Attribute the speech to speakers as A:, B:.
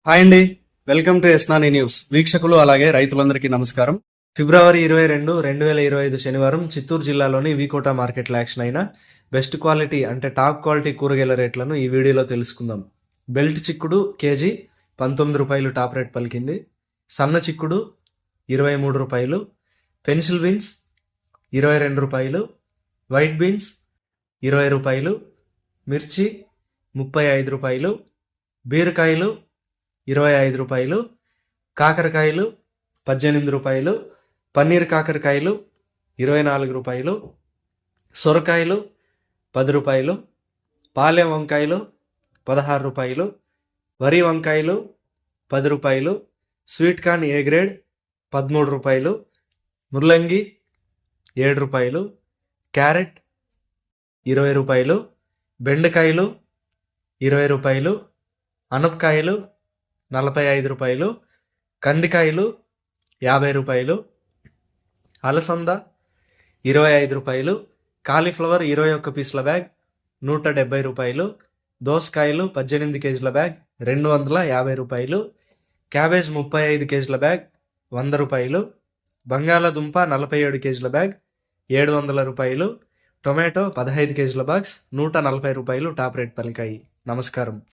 A: Hi అండి. Welcome to ఎస్నాని news. వీక్షకులు అలాగే రైతులందరికీ నమస్కారం. ఫిబ్రవరి 22, 2025 శనివారం చిత్తూరు జిల్లాలోని వీకోట మార్కెట్లో యాక్షన్ అయిన బెస్ట్ క్వాలిటీ అంటే టాప్ క్వాలిటీ కూరగాయల రేట్లను ఈ వీడియోలో తెలుసుకుందాం. బెల్ట్ చిక్కుడు కేజీ 19 రూపాయలు టాప్ రేట్ పలికింది. సన్న చిక్కుడు 23 రూపాయలు, పెన్సిల్ బీన్స్ 22 రూపాయలు, వైట్ బీన్స్ 20 రూపాయలు, మిర్చి 35 రూపాయలు, బీరకాయలు 25 రూపాయలు, కాకరకాయలు 18 రూపాయలు, పన్నీర్ కాకరకాయలు 24 రూపాయలు, సొరకాయలు 10 రూపాయలు, పాలెం వంకాయలు 16 రూపాయలు, వరి వంకాయలు 10 రూపాయలు, స్వీట్ కార్న్ ఏ గ్రేడ్ 13 రూపాయలు, ముల్లంగి 7 రూపాయలు, క్యారెట్ 20 రూపాయలు, బెండకాయలు 20 రూపాయలు, అనపకాయలు 45 రూపాయలు, కందికాయలు 50 రూపాయలు, అలసంద 25 రూపాయలు, కాలీఫ్లవర్ 21 పీసుల బ్యాగ్ 170 రూపాయలు, దోసకాయలు 18 కేజీల బ్యాగ్ 250 రూపాయలు, క్యాబేజ్ 35 కేజీల బ్యాగ్ 100 రూపాయలు, బంగాళాదుంప 47 కేజీల బ్యాగ్ 700 రూపాయలు, టొమాటో 15 కేజీల బాక్స్ 140 రూపాయలు టాప్ రేట్ పలికాయి. నమస్కారం.